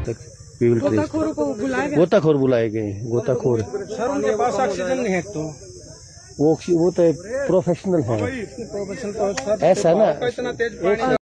तक people press. गोताखोरों को बुलाया गया? गोताखोर बुलाए गए, गोताखोर। सर उनके पास ऑक्सीजन नहीं है तो वो तो प्रोफेशनल है, ऐसा ना। इतना तेज पानी।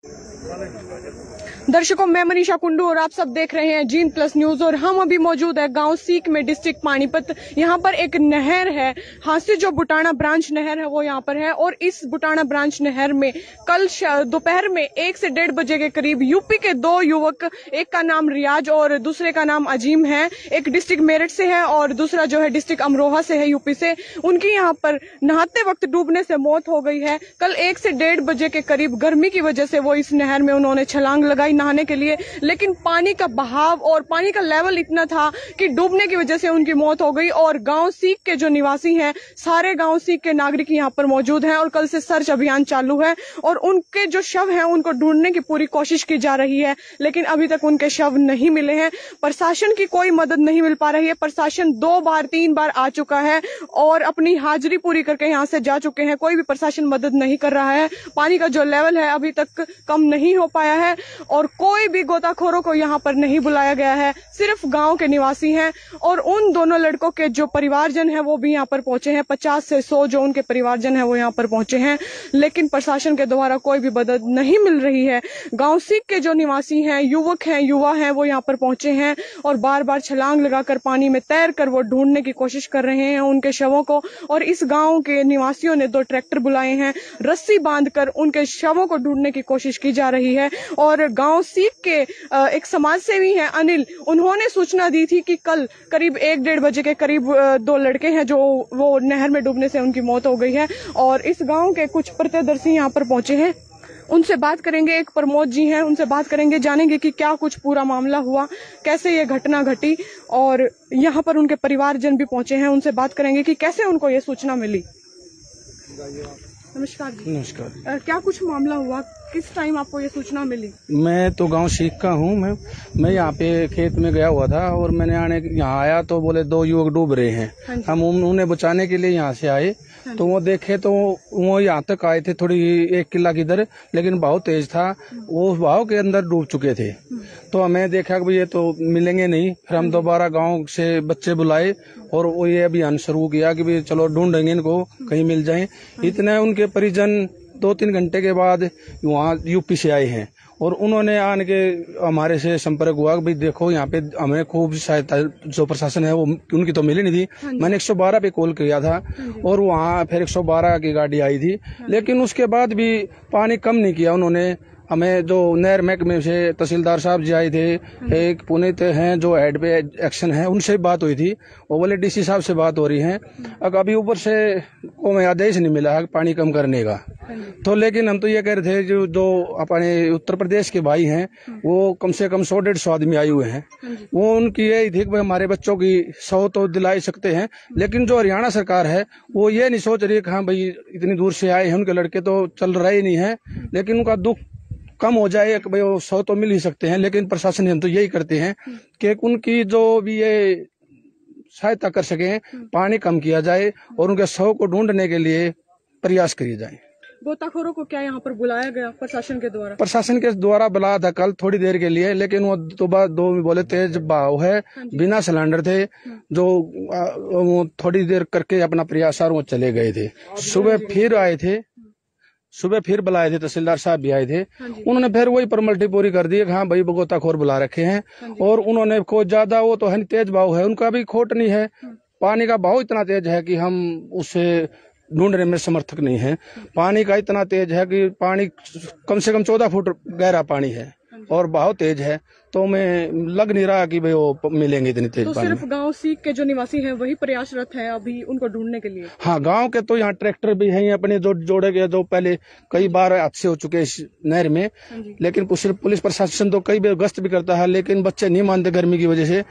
दर्शकों, मैं मनीषा कुंडू और आप सब देख रहे हैं जीन प्लस न्यूज और हम अभी मौजूद है गांव सीक में, डिस्ट्रिक्ट पानीपत। यहाँ पर एक नहर है, हांसी जो बुटाना ब्रांच नहर है वो यहाँ पर है। और इस बुटाना ब्रांच नहर में कल दोपहर में 1 से 1:30 बजे के करीब यूपी के 2 युवक, एक का नाम रियाज और दूसरे का नाम अजीम है, एक डिस्ट्रिक्ट मेरठ से है और दूसरा जो है डिस्ट्रिक्ट अमरोहा से है, यूपी से। उनकी यहाँ पर नहाते वक्त डूबने से मौत हो गई है। कल 1 से 1:30 बजे के करीब गर्मी की वजह से वो इस नहर में उन्होंने छलांग लगाई नहाने के लिए, लेकिन पानी का बहाव और पानी का लेवल इतना था कि डूबने की वजह से उनकी मौत हो गई। और गांव सीक के जो निवासी हैं, सारे गांव सीक के नागरिक यहां पर मौजूद हैं और कल से सर्च अभियान चालू है और उनके जो शव हैं उनको ढूंढने की पूरी कोशिश की जा रही है, लेकिन अभी तक उनके शव नहीं मिले हैं। प्रशासन की कोई मदद नहीं मिल पा रही है। प्रशासन 2-3 बार आ चुका है और अपनी हाजिरी पूरी करके यहां से जा चुके हैं, कोई भी प्रशासन मदद नहीं कर रहा है। पानी का जो लेवल है अभी तक कम नहीं हो पाया है और कोई भी गोताखोरों को यहाँ पर नहीं बुलाया गया है, सिर्फ गांव के निवासी हैं। और उन दोनों लड़कों के जो परिवारजन हैं वो भी यहाँ पर पहुंचे हैं, 50 से 100 जो उनके परिवारजन हैं वो यहाँ पर पहुंचे हैं, लेकिन प्रशासन के द्वारा कोई भी मदद नहीं मिल रही है। गांव सीक के जो निवासी हैं, युवक हैं, युवा हैं, वो यहाँ पर पहुंचे हैं और बार बार छलांग लगाकर पानी में तैर कर वो ढूंढने की कोशिश कर रहे हैं उनके शवों को। और इस गाँव के निवासियों ने 2 ट्रैक्टर बुलाए हैं, रस्सी बांधकर उनके शवों को ढूंढने की कोशिश की जा रही है। और गांव सीक के एक समाज सेवी हैं अनिल, उन्होंने सूचना दी थी कि कल करीब 1-1:30 बजे के करीब 2 लड़के हैं जो वो नहर में डूबने से उनकी मौत हो गई है। और इस गांव के कुछ प्रत्यदर्शी यहाँ पर पहुंचे हैं, उनसे बात करेंगे। एक प्रमोद जी हैं, उनसे बात करेंगे, जानेंगे कि क्या कुछ पूरा मामला हुआ, कैसे ये घटना घटी। और यहाँ पर उनके परिवारजन भी पहुंचे हैं, उनसे बात करेंगे कि कैसे उनको ये सूचना मिली। नमस्कार जी। नमस्कार। क्या कुछ मामला हुआ, किस टाइम आपको ये सूचना मिली? मैं तो गांव सीक का हूँ। मैं यहाँ पे खेत में गया हुआ था और मैंने यहाँ आया तो बोले 2 युवक डूब रहे हैं। हम उन्हें बचाने के लिए यहाँ से आए तो वो देखे तो वो यहाँ तक आए थे, थोड़ी 1 किला की इधर, लेकिन बहुत तेज था, वो भाव के अंदर डूब चुके थे। तो हमें देखा कि ये तो मिलेंगे नहीं, फिर हम दोबारा गांव से बच्चे बुलाए और वो ये अभियान शुरू किया कि भाई चलो ढूंढेंगे इनको, कहीं मिल जाए। इतने उनके परिजन 2-3 घंटे के बाद वहाँ यूपी से आए हैं और उन्होंने आन के हमारे से संपर्क हुआ कि भाई देखो यहाँ पे हमें खूब सहायता जो प्रशासन है वो उनकी तो मिली नहीं थी। मैंने 112 पे कॉल किया था और वहाँ फिर 112 की गाड़ी आई थी, लेकिन उसके बाद भी पानी कम नहीं किया उन्होंने। हमें जो नहर महकमे से तहसीलदार साहब जी आए थे, एक पुनीत हैं जो हेड पे एक्शन है, उनसे बात हुई थी, वो बोले डीसी साहब से बात हो रही है। अभी ऊपर से कोई आदेश नहीं मिला है पानी कम करने का। तो लेकिन हम तो ये कह रहे थे जो अपने उत्तर प्रदेश के भाई हैं वो कम से कम 100-150 आदमी आए हुए हैं, वो उनकी यही थी कि हमारे बच्चों की 100 तो दिला सकते हैं, लेकिन जो हरियाणा सरकार है वो ये नहीं सोच रही कि हाँ भाई इतनी दूर से आए हैं, उनके लड़के तो चल रहे ही नहीं है, लेकिन उनका दुख कम हो जाए कि भाई 100 तो मिल ही सकते हैं। लेकिन प्रशासन हम तो यही करते हैं कि उनकी जो भी ये सहायता कर सके, पानी कम किया जाए और उनके 100 को ढूंढने के लिए प्रयास किए जाए। गोताखोरों को क्या यहाँ पर बुलाया गया प्रशासन के द्वारा? प्रशासन के द्वारा बुलाया था कल थोड़ी देर के लिए, लेकिन वो दो बोले तेज बहाव है, बिना सिलेंडर थे, जो वो थोड़ी देर करके अपना प्रयास और वो चले गए थे। सुबह फिर बुलाए थे, तहसीलदार साहब भी आए थे, उन्होंने फिर वही फॉर्मेलिटी पूरी कर दी कि हाँ भाई गोताखोर बुला रखे हैं। और उन्होंने कोई ज्यादा वो तो है तेज बहाव है, उनका भी खोट नहीं है, पानी का बहाव इतना तेज है कि हम उसे ढूंढने में समर्थक नहीं है। पानी का इतना तेज है कि पानी कम से कम 14 फुट गहरा पानी है और बहाव तेज है, तो मैं लग नहीं रहा कि भाई वो मिलेंगे इतनी तेज पानी। सिर्फ गांव सीक के जो निवासी हैं वही प्रयासरत हैं अभी उनको ढूंढने के लिए? हाँ, गांव के तो यहाँ ट्रैक्टर भी हैं अपने जो जोड़े गए, जो पहले कई बार हादसे हो चुके इस नहर में, लेकिन पुलिस प्रशासन तो कई बार गश्त भी करता है, लेकिन बच्चे नहीं मानते गर्मी की वजह से।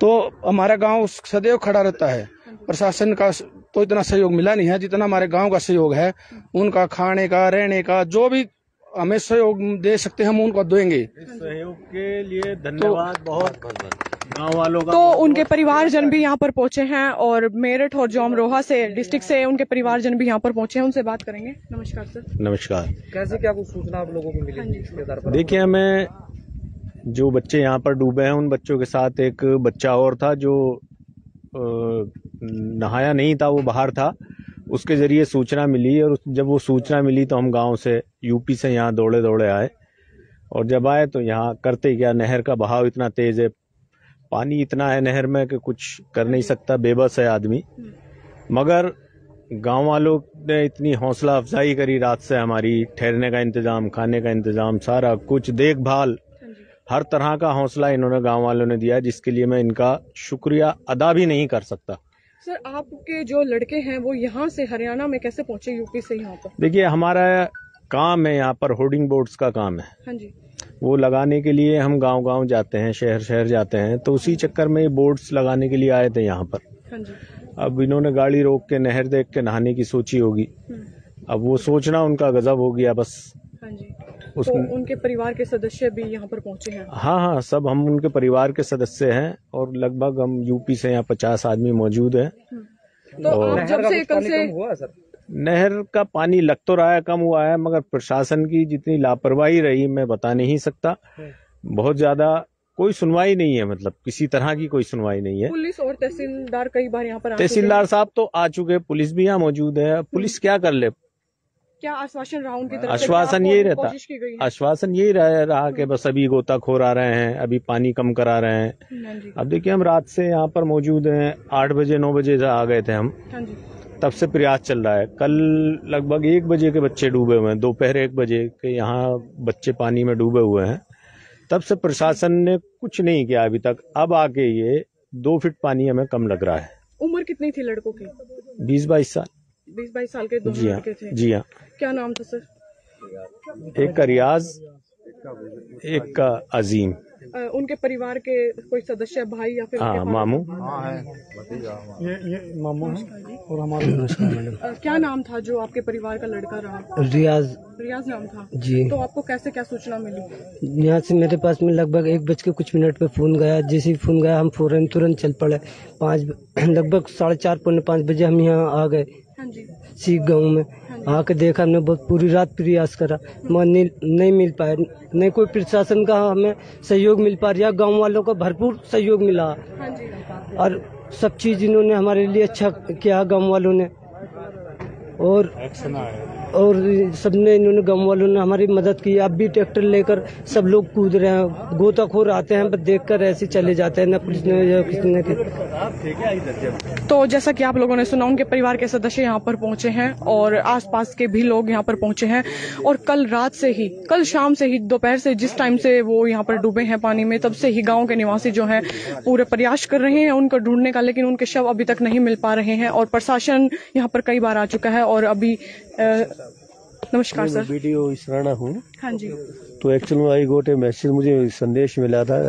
तो हमारा गाँव सदैव खड़ा रहता है। प्रशासन का तो इतना सहयोग मिला नहीं है जितना हमारे गाँव का सहयोग है। उनका खाने का, रहने का, जो भी हमें सहयोग दे सकते हैं हम उनको देंगे। सहयोग के लिए धन्यवाद बहुत गाँव वालों का। तो उनके परिवारजन भी यहाँ पर पहुंचे हैं और मेरठ और जो अमरोहा से डिस्ट्रिक्ट से उनके परिवारजन भी यहाँ पर पहुंचे हैं, उनसे बात करेंगे। नमस्कार सर। नमस्कार। कैसे क्या कुछ सूचना आप लोगों को मिली इसके आधार पर? देखिए, हमें जो बच्चे यहाँ पर डूबे हैं उन बच्चों के साथ एक बच्चा और था जो नहाया नहीं था, वो बाहर था। उसके जरिए सूचना मिली और जब वो सूचना मिली तो हम गांव से यूपी से यहाँ दौड़े दौड़े आए। और जब आए तो यहाँ करते क्या, नहर का बहाव इतना तेज है, पानी इतना है नहर में कि कुछ कर नहीं सकता, बेबस है आदमी। मगर गांव वालों ने इतनी हौसला अफजाई करी, रात से हमारी ठहरने का इंतजाम, खाने का इंतजाम, सारा कुछ देखभाल, हर तरह का हौसला इन्होंने गांव वालों ने दिया, जिसके लिए मैं इनका शुक्रिया अदा भी नहीं कर सकता। सर, आपके जो लड़के हैं वो यहाँ से हरियाणा में कैसे पहुंचे, यूपी से यहाँ पर? देखिए, हमारा काम है यहाँ पर, होर्डिंग बोर्ड्स का काम है। हाँ जी। वो लगाने के लिए हम गांव गांव जाते हैं, शहर शहर जाते हैं, तो उसी चक्कर में बोर्ड्स लगाने के लिए आए थे यहाँ पर। हाँ जी। अब इन्होंने गाड़ी रोक के नहर देख के नहाने की सोची होगी। अब वो सोचना उनका गजब हो गया बस। हाँ जी। तो उनके परिवार के सदस्य भी यहाँ पर पहुंचे हैं? हाँ, सब हम उनके परिवार के सदस्य हैं और लगभग हम यूपी से यहाँ 50 आदमी मौजूद हैं। तो आप जब से कल से हुआ सर, नहर का पानी लग तो रहा है कम हुआ है, मगर प्रशासन की जितनी लापरवाही रही मैं बता नहीं सकता। बहुत ज्यादा कोई सुनवाई नहीं है, मतलब किसी तरह की कोई सुनवाई नहीं है। पुलिस और तहसीलदार कई बार यहाँ पर तहसीलदार साहब तो आ चुके, पुलिस भी यहाँ मौजूद है। पुलिस क्या कर ले? क्या आश्वासन रहा उनकी तरफ से? आश्वासन यही रहता, आश्वासन यही रहा कि बस अभी गोताखोर आ रहे हैं, अभी पानी कम करा रहे हैं। अब देखिए, हम रात से यहाँ पर मौजूद हैं, 8 बजे 9 बजे से आ गए थे हम, तब से प्रयास चल रहा है। कल लगभग 1 बजे के बच्चे डूबे हुए हैं, दोपहर 1 बजे के यहाँ बच्चे पानी में डूबे हुए हैं। तब से प्रशासन ने कुछ नहीं किया अभी तक। अब आके ये 2 फीट पानी हमें कम लग रहा है। उम्र कितनी थी लड़कों की? 20-22 साल। 20-22 साल के दोनों लड़के थे? जी हाँ। क्या नाम था सर? एक का रियाज, एक का अजीम। उनके परिवार के कोई सदस्य, भाई या फिर? हाँ, मामू। ये मामू है और हमारे। क्या नाम था जो आपके परिवार का लड़का रहा? रियाज नाम था जी। तो आपको कैसे क्या सूचना मिली? यहाँ से मेरे पास में लगभग 1 बज के कुछ मिनट पे फोन गया। जैसे ही फोन गया हम फौरन तुरंत चल पड़े। लगभग 4:30 पौने 5 बजे हम यहाँ आ गए सीख गाँव में। आके देखा, हमने बहुत पूरी रात प्रयास करा मगर नहीं मिल पाया। नहीं कोई प्रशासन का हमें सहयोग मिल पा रहा, गांव वालों का भरपूर सहयोग मिला और सब चीज इन्होंने हमारे लिए अच्छा किया गांव वालों ने। और सबने इन्होंने गांव वालों ने हमारी मदद की। अब भी ट्रैक्टर लेकर सब लोग कूद रहे हैं, गोताखोर आते हैं, बस देखकर ऐसे चले जाते हैं, न पुलिस ने किसने के। तो जैसा कि आप लोगों ने सुना, उनके परिवार के सदस्य यहाँ पर पहुंचे हैं और आसपास के भी लोग यहाँ पर पहुंचे हैं। और कल रात से ही, कल शाम से ही, दोपहर से जिस टाइम से वो यहाँ पर डूबे हैं पानी में, तब से ही गाँव के निवासी जो है पूरे प्रयास कर रहे हैं उनको ढूंढने का, लेकिन उनके शव अभी तक नहीं मिल पा रहे हैं। और प्रशासन यहाँ पर कई बार आ चुका है और अभी नमस्कार सर। वीडियो इसराना हूँ। हाँ जी। तो एक्चुअल में आई गोट ए मैसेज, मुझे संदेश मिला था।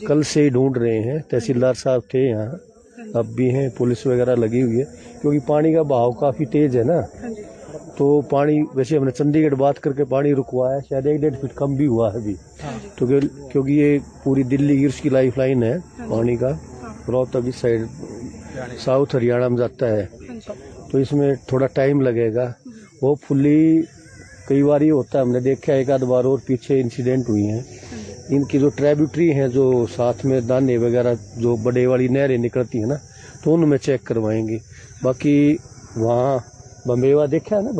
कल से ही ढूंढ रहे हैं, तहसीलदार साहब थे यहाँ, अब भी हैं, पुलिस वगैरह लगी हुई है, क्योंकि पानी का बहाव काफी तेज है ना। तो पानी, वैसे हमने चंडीगढ़ बात करके पानी रुकवा है, शायद 1-1.5 फीट कम भी हुआ है अभी। तो क्योंकि ये पूरी दिल्ली गिर्स की लाइफ लाइन है पानी का, रोहतक इस साइड साउथ हरियाणा में जाता है, तो इसमें थोड़ा टाइम लगेगा। वो फुल्ली कई बार ये होता है, हमने देखा है 1-आध बार और पीछे इंसिडेंट हुई हैं। इनकी जो ट्रिब्यूटरी हैं, जो साथ में दाने वगैरह जो बड़े वाली नहरें निकलती है ना, तो उनमें चेक करवाएंगे। बाकी वहाँ बम्बेवा देखा है ना,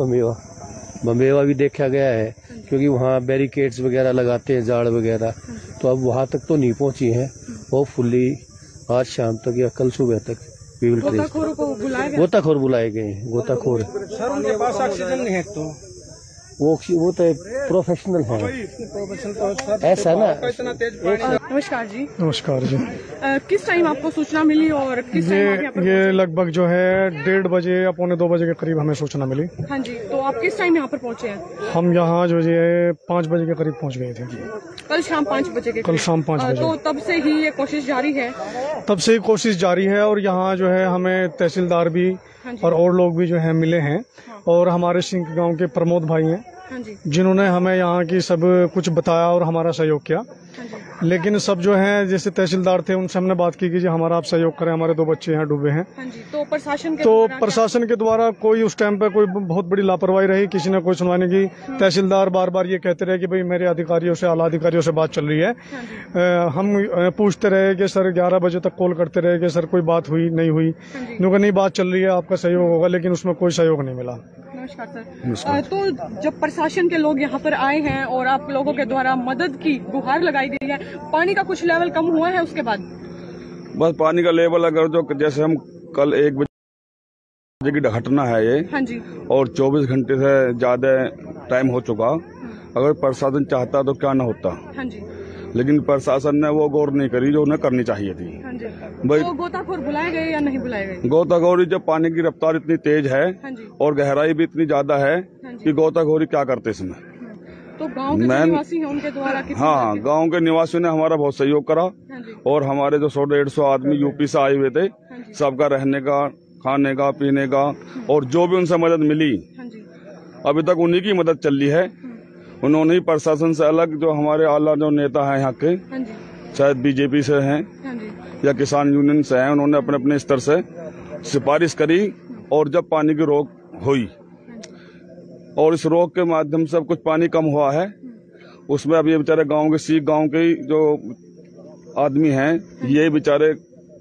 बम्बेवा भी देखा गया है, क्योंकि वहाँ बैरिकेड्स वगैरह लगाते हैं, जाड़ वगैरह, तो अब वहाँ तक तो नहीं पहुँची हैं। वो फुल्ली आज शाम तक या कल सुबह तक गोताखोर बुलाए गए हैं। गोताखोर सर, उनके पास ऑक्सीजन नहीं है, तो वो तो प्रोफेशनल है, ऐसा ना। नमस्कार जी। नमस्कार जी। किस टाइम आपको सूचना मिली और किस टाइम? ये लगभग जो है 1:30 बजे या 1:45 बजे के करीब हमें सूचना मिली। हाँ जी। तो आप किस टाइम यहाँ पर पहुँचे हैं? हम यहाँ जो है 5 बजे के करीब पहुँच गए थे। कल शाम 5 बजे के? कल शाम 5 बजे। तो तब से ही ये कोशिश जारी है? तब से कोशिश जारी है और यहाँ जो है हमें तहसीलदार भी और लोग भी जो है मिले हैं। और हमारे सिंह गांव के प्रमोद भाई हैं, जिन्होंने हमें यहाँ की सब कुछ बताया और हमारा सहयोग किया। लेकिन सब जो हैं जैसे तहसीलदार थे उनसे हमने बात की कि जी हमारा आप सहयोग करें, हमारे 2 बच्चे यहाँ डूबे हैं। तो प्रशासन के द्वारा कोई उस टाइम पे कोई बहुत बड़ी लापरवाही रही, किसी ने कोई सुनवाई नहीं की। तहसीलदार बार बार ये कहते रहे कि भाई मेरे अधिकारियों से, आला अधिकारियों से बात चल रही है। हम पूछते रहे कि सर 11 बजे तक कॉल करते रहे कि सर कोई बात हुई नहीं हुई, उन्होंने नहीं बात चल रही है, आपका सहयोग होगा, लेकिन उसमें कोई सहयोग नहीं मिला। नमस्कार सर। तो जब प्रशासन के लोग यहाँ पर आए हैं और आप लोगों के द्वारा मदद की गुहार लगाई गई है, पानी का कुछ लेवल कम हुआ है उसके बाद? बस पानी का लेवल अगर जो जैसे हम कल 1 बजे की घटना है ये, हाँ जी, और 24 घंटे से ज्यादा टाइम हो चुका, अगर प्रशासन चाहता तो क्या न होता। हाँ जी। लेकिन प्रशासन ने वो गौर नहीं करी जो उन्हें करनी चाहिए थी। हाँ जी। भाई तो गोताखोर बुलाए गए या नहीं बुलाए गए? गोताखोरी, जब पानी की रफ्तार इतनी तेज है और गहराई भी इतनी ज्यादा है कि गोताखोरी क्या करते इसमें। तो गांव के जो निवासी हैं उनके द्वारा हाँ, गांव के निवासियों ने हमारा बहुत सहयोग करा और हमारे जो 100-150 आदमी यूपी से आए हुए थे, सबका रहने का, खाने का, पीने का और जो भी उनसे मदद मिली अभी तक उन्हीं की मदद चल रही है। उन्होंने ही प्रशासन से अलग जो हमारे आला जो नेता हैं यहाँ के, शायद बीजेपी से हैं या किसान यूनियन से हैं, उन्होंने अपने अपने स्तर से सिफारिश करी और जब पानी की रोक हुई और इस रोक के माध्यम से कुछ पानी कम हुआ है, उसमें अब ये बेचारे गांव के सीख गांव के जो आदमी हैं, ये बेचारे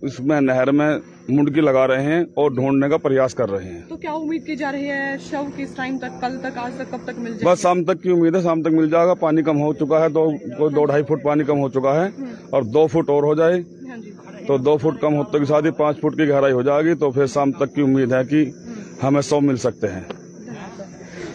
इसमें नहर में मुंडकी लगा रहे हैं और ढूंढने का प्रयास कर रहे हैं। तो क्या उम्मीद की जा रही है शव किस टाइम तक, कल तक, आज तक, कब तक मिल जाएगा? बस शाम तक की उम्मीद है, शाम तक मिल जाएगा। पानी कम हो चुका है, तो 2-2.5 फुट पानी कम हो चुका है और 2 फुट और हो जाए तो 2 फुट कम होते के साथ ही 5 फुट की गहराई हो जाएगी, तो फिर शाम तक की उम्मीद है कि हमें 100 मिल सकते हैं।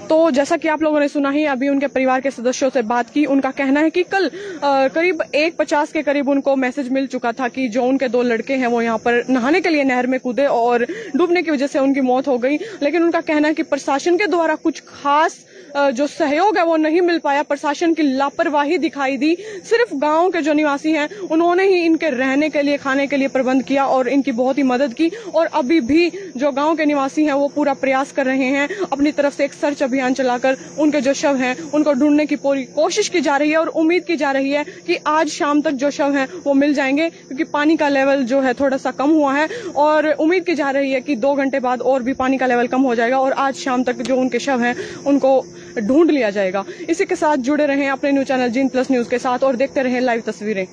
तो जैसा कि आप लोगों ने सुना ही, अभी उनके परिवार के सदस्यों से बात की, उनका कहना है कि कल करीब 1:50 के करीब उनको मैसेज मिल चुका था कि जो उनके 2 लड़के हैं वो यहाँ पर नहाने के लिए नहर में कूदे और डूबने की वजह से उनकी मौत हो गई। लेकिन उनका कहना है कि प्रशासन के द्वारा कुछ खास जो सहयोग है वो नहीं मिल पाया, प्रशासन की लापरवाही दिखाई दी। सिर्फ गांव के जो निवासी हैं उन्होंने ही इनके रहने के लिए, खाने के लिए प्रबंध किया और इनकी बहुत ही मदद की। और अभी भी जो गांव के निवासी हैं वो पूरा प्रयास कर रहे हैं, अपनी तरफ से एक सर्च अभियान चलाकर उनके जो शव हैं उनको ढूंढने की पूरी कोशिश की जा रही है और उम्मीद की जा रही है कि आज शाम तक जो शव हैं वो मिल जाएंगे, क्योंकि पानी का लेवल जो है थोड़ा सा कम हुआ है और उम्मीद की जा रही है कि 2 घंटे बाद और भी पानी का लेवल कम हो जाएगा और आज शाम तक जो उनके शव हैं उनको ढूंढ लिया जाएगा। इसी के साथ जुड़े रहें अपने news channel gene plus news के साथ और देखते रहें लाइव तस्वीरें।